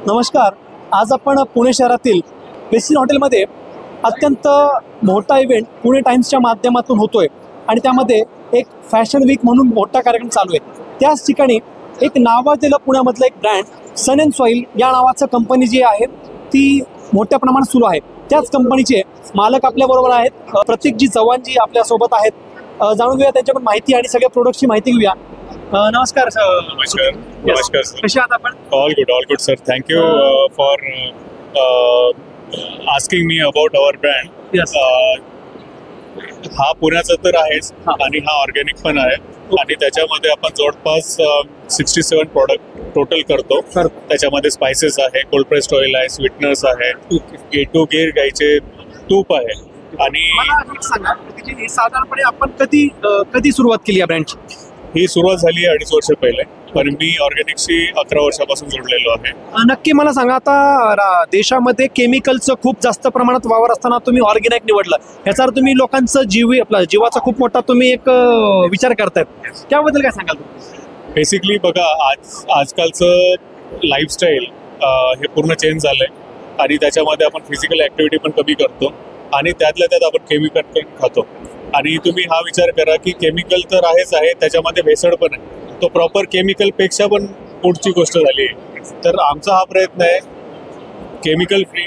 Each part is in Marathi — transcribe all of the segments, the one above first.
नमस्कार. आज आपण पुणे शहरातील वेस्टिन हॉटेलमध्ये अत्यंत मोठा इव्हेंट पुणे टाइम्सच्या माध्यमातून होतोय आणि त्यामध्ये एक फॅशन वीक म्हणून मोठा कार्यक्रम चालू आहे. त्याच ठिकाणी एक नावाजलेलं पुण्यामधलं एक ब्रँड सन अँड सॉईल या नावाचं कंपनी जी आहे ती मोठ्या प्रमाणात सुरू आहे. त्याच कंपनीचे मालक आपल्याबरोबर आहेत. प्रतीकजी चव्हाणजी आपल्यासोबत आहेत. जाणून घेऊया त्यांच्याकडून माहिती आणि सगळ्या प्रोडक्टची माहिती घेऊया. नमस्कार सर. नमस्कार सर. कसे आहात आपण? All good sir. Thank you for asking me about our brand. Yes. हा पुण्याचा तर आहेच आणि हा ऑर्गॅनिक पण आहे आणि त्याच्यामध्ये आपण जवळपास 67 प्रॉडक्ट टोटल करतो. त्याच्यामध्ये स्पायसेस आहे, कोल्ड प्रेस्ड ऑइल आहे, स्वीटनर्स आहे, A2 गिर गाईचे तूप आहे. आणि मला एक सांगा की साधारणपणे आपण कधी सुरुवात केली या ब्रँडची? ही सुरुवात झाली 2.5 वर्ष पहिले, पण मी ऑर्गॅनिकशी 11 वर्षापासून जोडलेलो आहे. नक्की मला सांगा, आता देशामध्ये केमिकलचं खूप जास्त प्रमाणात वावर असताना तुम्ही ऑर्गॅनिक निवडलं, ह्याचा अर्थ तुम्ही लोकांचं जीवाचा खूप मोठा तुम्ही एक विचार करतायत. त्याबद्दल काय सांगाल? बेसिकली बघा, आजकालचं लाईफस्टाईल हे पूर्ण चेंज झालंय आणि त्याच्यामध्ये आपण फिजिकल ॲक्टिव्हिटी पण कमी करतो आणि त्यातल्या त्यात आपण केमिकल पण खातो. आणि तुम्ही हा विचार करा की केमिकल तर आहेच आहे, त्याच्यामध्ये भेसळ पण आहे. तो प्रॉपर केमिकलपेक्षा पण पुढची गोष्ट झाली आहे. तर आमचा हा प्रयत्न आहे केमिकल फ्री,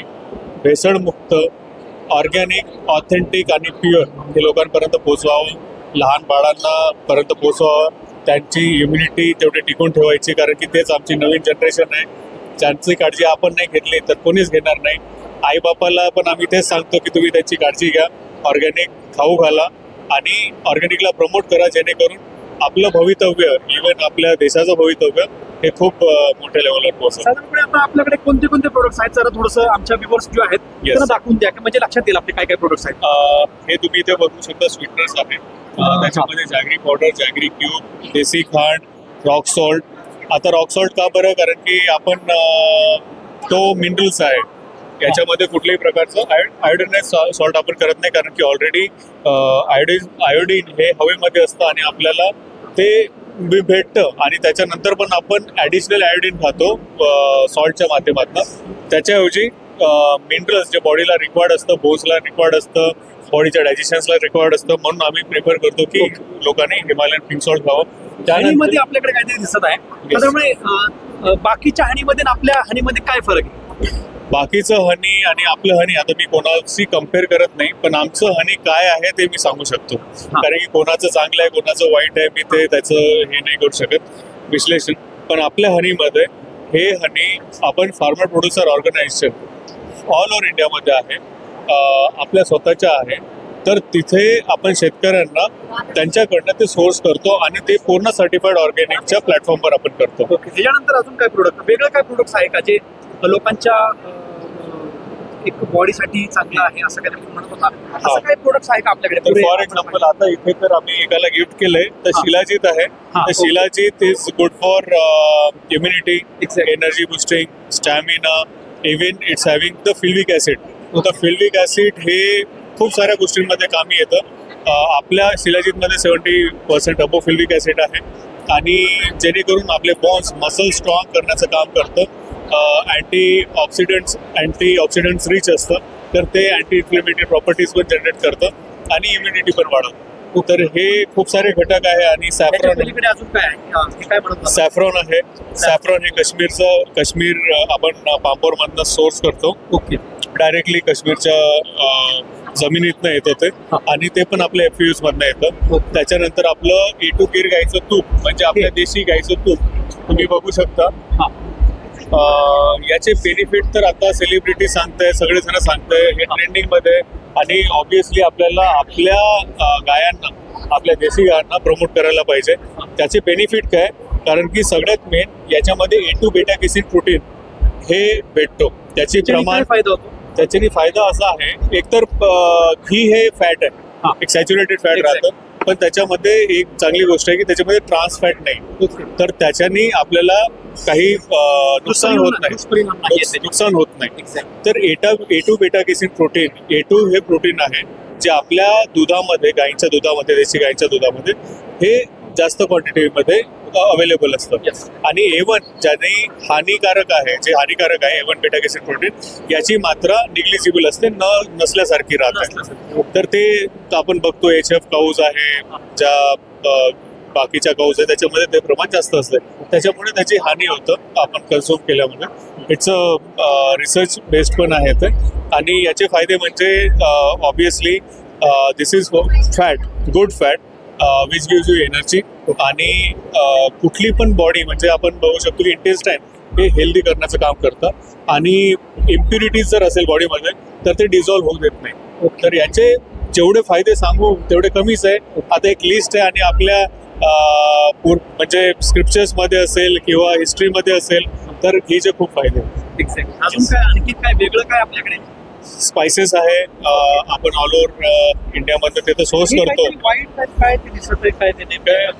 भेसळमुक्त, ऑर्गॅनिक, ऑथेंटिक आणि प्युअर हे लोकांपर्यंत पोचवावं, लहान बाळांना पर्यंत पोचवावं. त्यांची इम्युनिटी तेवढी टिकून ठेवायची, कारण की तेच आमची नवीन जनरेशन आहे. ज्यांची काळजी आपण नाही घेतली तर कोणीच घेणार नाही. आईबापाला पण आम्ही तेच सांगतो की तुम्ही त्यांची काळजी घ्या, ऑर्गॅनिक खाऊ घाला आणि ऑर्गॅनिकला प्रमोट करा, जेणेकरून आपलं भवितव्य, इव्हन आपल्या देशाचं भवितव्य हे खूप मोठ्या लेवलवर पोहोचेल. साधारणपणे आता आपल्याकडे कोणते कोणते प्रोडक्ट्स आहेत जरा थोडंसं आमच्या व्ह्युअर्स जे आहेत त्यांना दाखवून द्या, म्हणजे लक्षात येईल आपले काय काय प्रोडक्ट्स आहेत. हे तुम्ही इथे बघू शकता. स्वीटनर्स आहे, त्याच्यामध्ये जॅगरी पावडर, जॅगरी क्यूब, देसी खांड, रॉक सॉल्ट. आता रॉक सॉल्ट का बरं? कारण की आपण तो मिनरल्स आहे, याच्यामध्ये कुठल्याही प्रकारचं आयोडिनाइज सॉल्ट आपण करत नाही, कारण की ऑलरेडी आयोडीन हे हवेमध्ये असतं आणि आपल्याला ते भेटतं आणि त्याच्यानंतर पण आपण ॲडिशनल आयोडीन खातो सॉल्टच्या माध्यमातून. त्याच्याऐवजी मिनरल्स जे बॉडीला रिक्वायर्ड असतं, बोन्सला रिक्वायर्ड असतं, बॉडीच्या डायजेशन्सला रिक्वायर्ड असतं, म्हणून आम्ही प्रिफर करतो की लोकांनी हिमालयन पिंक सॉल्ट खावं. हनीमध्ये आपल्याकडे काहीतरी दिसत आहे, त्यामुळे बाकीच्या हनीमध्ये आणि आपल्या हनीमध्ये काय फरक आहे? बाकीचं हनी आणि आपलं हनी, आता मी कोणाशी कम्पेअर करत नाही, पण आमचं हनी काय आहे ते मी सांगू शकतो. कारण की कोणाचं चांगलं आहे, कोणाचं वाईट आहे, मी ते त्याचं हे नाही करू शकत विश्लेषण. पण आपल्या हनीमध्ये हे हनी आपण farmer producer organisation all over इंडियामध्ये आहे, आपल्या स्वतःच्या आहे. तर तिथे आपण शेतकऱ्यांना त्यांच्याकडनं ते सोर्स करतो आणि ते पूर्ण सर्टिफाईड ऑर्गॅनिकच्या प्लॅटफॉर्मवर आपण करतो. त्याच्यानंतर अजून काय प्रोडक्ट, वेगळं काय प्रोडक्ट्स आहे का जे लोकांच्या एक बॉडीसाठी चांगलं आहे असं काही म्हणत होता? असं काही प्रोडक्ट्स आहे का आपल्याकडे? फॉर एक्झाम्पल, आता इथे तर आम्ही एकाला गिफ्ट केलंय, तर शिलाजीत आहे. तर shilajit is good for immunity, energy boosting, stamina, even it's having the fulvic acid. तर फिल्विक ऍसिड हे खूप साऱ्या गोष्टींमध्ये कामी येतं. आपल्या शिलाजीतमध्ये 70% अबो फिल्विक ऍसिड आहे आणि जेणेकरून आपले बॉन्स, मसल स्ट्रॉंग करण्याचं काम करतं. अँटीऑक्सिडंट्स रिच असतं, तर ते अँटी इन्फ्लेमेटरी प्रॉपर्टीज पण जनरेट करतं आणि इम्युनिटी पण वाढवतं. तर हे खूप सारे घटक आहे. आणि सॅफ्रॉन आहे. सॅफ्रॉन हे काश्मीर आपण पांपोरमधनं सोर्स करतो. डायरेक्टली काश्मीरच्या जमिनीतनं येतं ते, आणि ते पण आपल्या FPUs मधनं येतं. त्याच्यानंतर आपलं A2 गिर गाईचं तूप, म्हणजे आपल्या देशी गाईचं तूप तुम्ही बघू शकता. याचे बेनिफिट तर आता सेलिब्रिटी सांगताय, सगळेजण सांगताय, हे ट्रेंडिंग मध्ये. आणि ऑब्विसली आपल्याला आपल्या गायांना, आपल्या देशी गायांना प्रमोट करायला पाहिजे. त्याचे बेनिफिट काय? कारण की सगळ्यात मेन याच्यामध्ये A2 बेटा केसिन प्रोटीन हे भेटतो. त्याची प्रमाण त्याच्याने फायदा असा आहे, एकतर घी हे फॅट आहे, एक सॅच्युरेटेड फॅट राहतं, पण त्याच्यामध्ये एक चांगली गोष्ट आहे की त्याच्यामध्ये ट्रान्स फॅट नाही. तर त्याच्याने आपल्याला काही नुकसान होत नाही. तर A2 बेटा केसिन प्रोटीन, A2 हे प्रोटीन आहे जे आपल्या दुधामध्ये, गाईंच्या दुधामध्ये, देशी गाईंच्या दुधामध्ये हे जास्त क्वांटिटीमध्ये अवेलेबल असतं आणि A1 ज्याने हानिकारक आहे, जे हानिकारक आहे A1 बेटा कॅरोटीन प्रोटीन, याची मात्रा निग्लिजिबल असते, नसल्यासारखी राहते. तर ते आपण बघतो HF काऊज आहे, ज्या बाकीच्या काऊज आहे त्याच्यामध्ये ते प्रमाण जास्त असते, त्याच्यामुळे त्याची हानी होतं आपण कन्झ्युम केल्यामुळे. इट्स अ रिसर्च बेस्ड पण आहे ते. आणि याचे फायदे म्हणजे obviously this is fat, good fat which gives you energy. आणि कुठली पण बॉडी म्हणजे आपण बघू शकतो की इंटेस्टाईन हे हेल्दी करण्याचं काम करतं. आणि इम्प्युरिटीज जर असेल बॉडीमध्ये तर ते डिझॉल्व्ह होऊ देत नाही. तर याचे जेवढे फायदे सांगू तेवढे कमीच आहे. आता एक लिस्ट आहे आणि आपल्या म्हणजे स्क्रिप्चर्स मध्ये असेल किंवा हिस्ट्रीमध्ये असेल तर हे जे खूप फायदे आहेत. अजून काय आणखी काय वेगळं काय आपल्याकडे? स्पायसेस आहे, आपण ऑल ओव्हर इंडियामध्ये ते तर सोर्स करतो. काय ते दिसत आहे, काय ते नेमकं?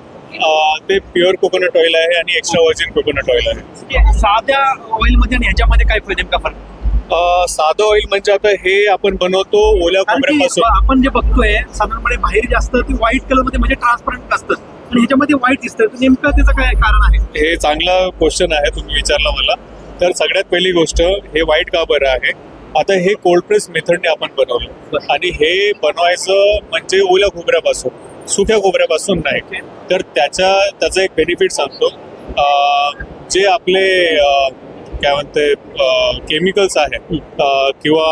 ते प्युअर कोकोनट ऑइल आहे आणि एक्स्ट्रा व्हर्जिन कोकोनट ऑइल आहे. साध्या ऑइलमध्ये आणि ह्याच्यामध्ये काय नेमका फरक? साधं ऑइल म्हणजे आता हे आपण बनवतो ओल्या खोबऱ्यापासून. आपण जे बघतोय साधारणपणे बाहेर जास्त ती व्हाईट कलर मध्ये म्हणजे ट्रान्सपरंट असतं आणि ह्याच्यामध्ये व्हाईट दिसतं. नेमकं त्याचं काय कारण आहे? हे चांगला क्वेश्चन आहे तुम्ही विचारला मला. तर सगळ्यात पहिली गोष्ट, हे व्हाईट का बरं आहे? आता हे कोल्ड प्रेस मेथडने आपण बनवलं आणि हे बनवायचं म्हणजे ओल्या खोबऱ्यापासून, सुक्या खोबऱ्यापासून नाही. तर त्याचा एक बेनिफिट सांगतो. जे आपले काय म्हणते केमिकल्स आहे किंवा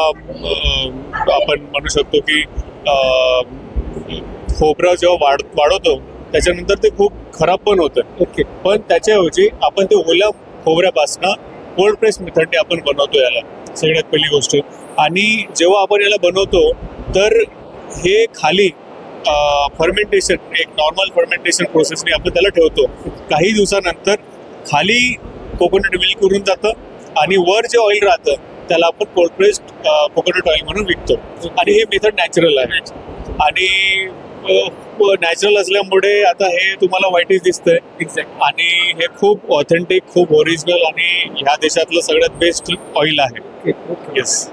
आपण म्हणू शकतो की खोबरं जेव्हा वाढवतो त्याच्यानंतर ते खूप खराब पण होतं. पण त्याच्याऐवजी आपण ते ओल्या खोबऱ्यापासनं कोल्ड प्रेस मेथडने आपण बनवतो याला, सगळ्यात पहिली गोष्ट. आणि जेव्हा आपण याला बनवतो तर हे खाली फर्मेंटेशन, एक नॉर्मल फर्मेंटेशन प्रोसेसने आपण त्याला ठेवतो. काही दिवसानंतर खाली कोकोनट मिल्क उरून जातं आणि वर जे ऑइल राहतं त्याला आपण कोल्ड प्रेस्ड कोकोनट ऑइल म्हणून विकतो. आणि हे मेथड नॅचरल आहे आणि नॅचरल असल्यामुळे आता हे तुम्हाला व्हाईटच दिसतंय. आणि हे खूप ऑथेंटिक, खूप ओरिजिनल आणि ह्या देशातलं सगळ्यात बेस्ट ऑइल आहे. येस.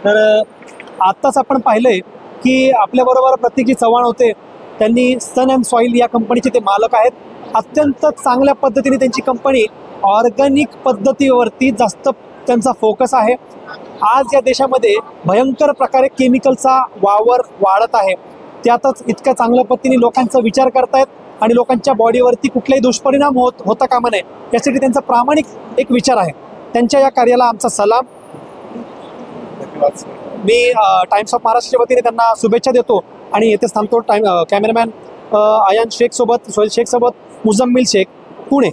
तर आत्ताच आपण पाहिलंय की आपल्याबरोबर प्रतीकजी चव्हाण होते. त्यांनी सन अँड सॉईल या कंपनीचे ते मालक आहेत. अत्यंत चांगल्या पद्धतीने त्यांची कंपनी ऑर्गॅनिक पद्धतीवरती जास्त त्यांचा फोकस आहे. आज या देशामध्ये भयंकर प्रकारे केमिकलचा वावर वाढत आहे. त्यातच इतक्या चांगल्या पद्धतीने लोकांचा विचार करतायत आणि लोकांच्या बॉडीवरती कुठलाही दुष्परिणाम होता कामा नये यासाठी त्यांचा प्रामाणिक एक विचार आहे. त्यांच्या या कार्याला आमचा सलाम. मी टाइम्स ऑफ महाराष्ट्राच्या वतीने त्यांना शुभेच्छा देतो आणि येथेच थांबतो. कॅमेरामॅन अयान शेख सोबत, सोहेल शेख सोबत, मुझम्मिल शेख, पुणे.